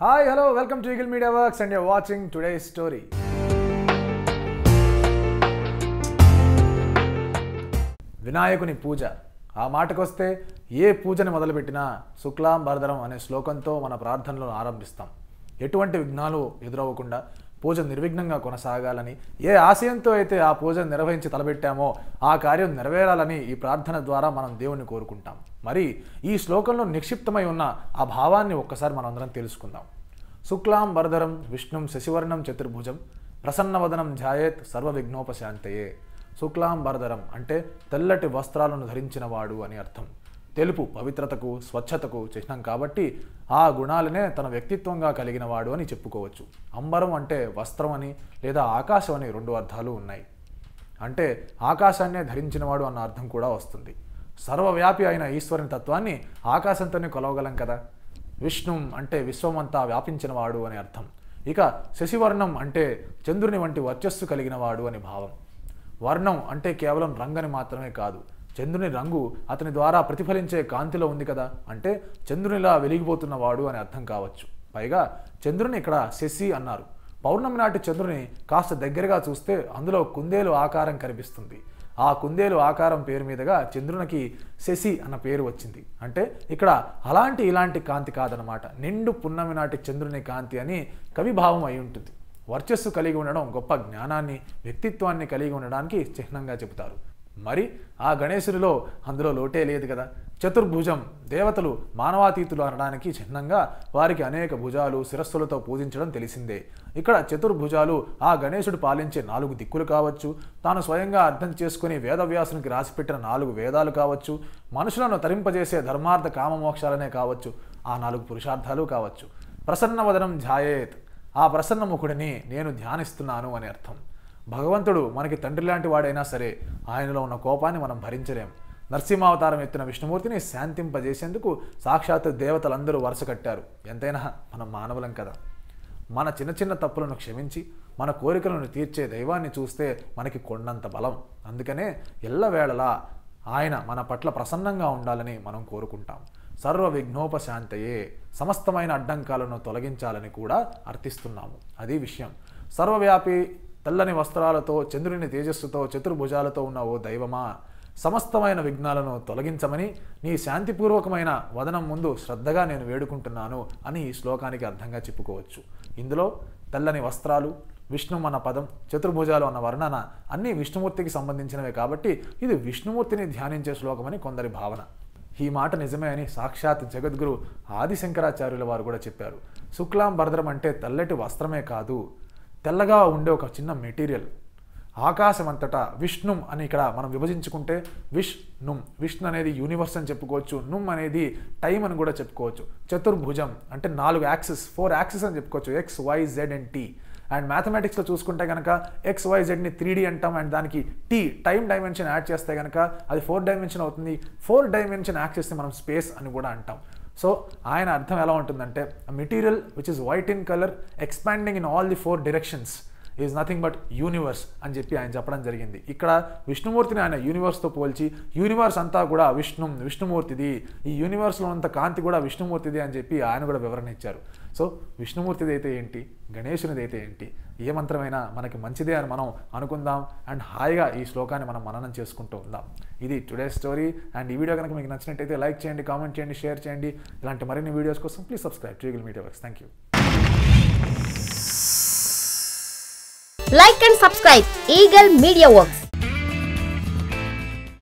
Hi, hello, welcome to Eagle Media Works and you're watching today's story. వినాయకుని పూజ. ఆ మాటకొస్తే ఏ పూజని మొదలుపెట్టినా శుక్లాం వరదరం అనే శ్లోకంతో మన ప్రార్థనలను ఆరంభిస్తాం. ఎటువంటి విఘ్నాలు ఎదురవ్వకుండా పూజ నిర్విఘ్నంగా కొనసాగాలని, ఏ ఆశయంతో అయితే ఆ పూజను నిర్వహించి తలపెట్టామో ఆ కార్యం నెరవేరాలని ఈ ప్రార్థన ద్వారా మనం దేవుణ్ణి కోరుకుంటాం. మరి ఈ శ్లోకంలో నిక్షిప్తమై ఉన్న ఆ భావాన్ని ఒక్కసారి మనం అందరం తెలుసుకుందాం. శుక్లాం వరదరం విష్ణుం శశివర్ణం చతుర్భుజం ప్రసన్నవదనం ధ్యాయేత్ సర్వ విఘ్నోపశాంతయే. శుక్లాం వరదరం అంటే తెల్లటి వస్త్రాలను ధరించిన వాడు అని అర్థం. తెలుపు పవిత్రతకు, స్వచ్ఛతకు చిహ్నం కాబట్టి ఆ గుణాలనే తన వ్యక్తిత్వంగా కలిగిన వాడు అని చెప్పుకోవచ్చు. అంబరం అంటే వస్త్రం అని లేదా ఆకాశం అని రెండు అర్థాలు ఉన్నాయి. అంటే ఆకాశాన్నే ధరించినవాడు అన్న అర్థం కూడా వస్తుంది. సర్వవ్యాపి అయిన ఈశ్వరుని తత్వాన్ని ఆకాశంతోనే కొలవగలం కదా. విష్ణుం అంటే విశ్వమంతా వ్యాపించినవాడు అని అర్థం. ఇక శశివర్ణం అంటే చంద్రుని వంటి వర్చస్సు కలిగిన వాడు అని భావం. వర్ణం అంటే కేవలం రంగని మాత్రమే కాదు, చంద్రుని రంగు అతని ద్వారా ప్రతిఫలించే కాంతిలో ఉంది కదా, అంటే చంద్రునిలా వెలిగిపోతున్నవాడు అని అర్థం కావచ్చు. పైగా చంద్రుని ఇక్కడ శశి అన్నారు. పౌర్ణమి నాటి చంద్రుని కాస్త దగ్గరగా చూస్తే అందులో కుందేలు ఆకారం కనిపిస్తుంది. ఆ కుందేలు ఆకారం పేరు మీదుగా చంద్రునికి శశి అన్న పేరు వచ్చింది. అంటే ఇక్కడ ఇలాంటి కాంతి కాదనమాట, నిండు పున్నమి నాటి చంద్రుని కాంతి అని కవిభావం అయి ఉంటుంది. వర్చస్సు కలిగి ఉండడం గొప్ప జ్ఞానాన్ని, వ్యక్తిత్వాన్ని కలిగి ఉండడానికి చిహ్నంగా చెబుతారు. మరి ఆ గణేశుడిలో అందులో లోటే లేదు కదా. చతుర్భుజం, దేవతలు మానవాతీతులు అనడానికి చిహ్నంగా వారికి అనేక భుజాలు, శిరస్సులతో పూజించడం తెలిసిందే. ఇక్కడ చతుర్భుజాలు ఆ గణేశుడు పాలించే 4 దిక్కులు కావచ్చు, తాను స్వయంగా అర్థం చేసుకుని వేదవ్యాసునికి రాసిపెట్టిన 4 వేదాలు కావచ్చు, మనుషులను తరింపజేసే ధర్మార్థ కామమోక్షాలనే కావచ్చు, ఆ 4 పురుషార్థాలు కావచ్చు. ప్రసన్నవదనం ధ్యాయేత్, ఆ ప్రసన్నముఖుడిని నేను ధ్యానిస్తున్నాను అని అర్థం. భగవంతుడు మనకి తండ్రి లాంటి వాడైనా సరే ఆయనలో ఉన్న కోపాన్ని మనం భరించలేం. నరసింహావతారం ఎత్తిన విష్ణుమూర్తిని శాంతింపజేసేందుకు సాక్షాత్ దేవతలందరూ వరుస కట్టారు. ఎంతైనా మనం మానవులం కదా. మన చిన్న చిన్న తప్పులను క్షమించి మన కోరికలను తీర్చే దైవాన్ని చూస్తే మనకి కొండంత బలం. అందుకనే ఎల్లవేళలా ఆయన మన పట్ల ప్రసన్నంగా ఉండాలని మనం కోరుకుంటాం. సర్వ విఘ్నోపశాంతయే, సమస్తమైన అడ్డంకాలను తొలగించాలని కూడా అర్థిస్తున్నాము. అది విషయం. సర్వవ్యాపి, తెల్లని వస్త్రాలతో, చంద్రుని తేజస్సుతో, చతుర్భుజాలతో ఉన్న ఓ దైవమా, సమస్తమైన విఘ్నాలను తొలగించమని నీ శాంతిపూర్వకమైన వదనం ముందు శ్రద్ధగా నేను వేడుకుంటున్నాను అని ఈ శ్లోకానికి అర్థంగా చెప్పుకోవచ్చు. ఇందులో తెల్లని వస్త్రాలు, విష్ణు అన్న పదం, చతుర్భుజాలు అన్న వర్ణన అన్నీ విష్ణుమూర్తికి సంబంధించినవే కాబట్టి ఇది విష్ణుమూర్తిని ధ్యానించే శ్లోకమని కొందరి భావన. ఈ మాట నిజమే అని సాక్షాత్ జగద్గురు ఆదిశంకరాచార్యుల వారు కూడా చెప్పారు. శుక్లాం వరదరం అంటే తెల్లటి వస్త్రమే కాదు, తెల్లగా ఉండే ఒక చిన్న మెటీరియల్. ఆకాశం అంతటా విష్ణుం అని ఇక్కడ మనం విభజించుకుంటే విష్ణుం, విష్ణు అనేది యూనివర్స్ అని చెప్పుకోవచ్చు, నుమ్ అనేది టైం అని కూడా చెప్పుకోవచ్చు. చతుర్భుజం అంటే 4 యాక్సిస్, 4 యాక్సిస్ అని చెప్పుకోవచ్చు, X, Y, Z and T. And మ్యాథమెటిక్స్లో చూసుకుంటే కనుక ఎక్స్, వై, జెడ్ని 3D అంటాం. అండ్ దానికి టీ, టైం డైమెన్షన్ యాడ్ చేస్తే కనుక అది 4 డైమెన్షన్ అవుతుంది. 4 డైమెన్షన్ యాక్సిస్ని మనం స్పేస్ అని కూడా అంటాం. సో ఆయన అర్థం ఎలా ఉంటుందంటే material which is white in colour expanding in all the 4 directions is nothing but universe అని చెప్పి ఆయన చెప్పడం జరిగింది. ఇక్కడ విష్ణుమూర్తిని ఆయన యూనివర్స్తో పోల్చి యూనివర్స్ అంతా కూడా విష్ణుమూర్తిది, ఈ యూనివర్స్లో అంత కాంతి కూడా విష్ణుమూర్తిది అని చెప్పి ఆయన కూడా వివరణ ఇచ్చారు. సో విష్ణుమూర్తిది అయితే ఏంటి, గణేశునిది అయితే ఏంటి, ఏ మంత్రమైనా మనకి మంచిదే అని మనం అనుకుందాం. అండ్ హాయిగా ఈ శ్లోకాన్ని మనం మననం చేసుకుంటూ ఉందాం. ఇది టుడే స్టోరీ. అండ్ ఈ వీడియో కనుక మీకు నచ్చినట్టయితే లైక్ చేయండి, కామెంట్ చేయండి, షేర్ చేయండి. ఇలాంటి మరిన్ని వీడియోస్ కోసం please subscribe to eagle media works. Thank you. Like and subscribe Eagle Media Works.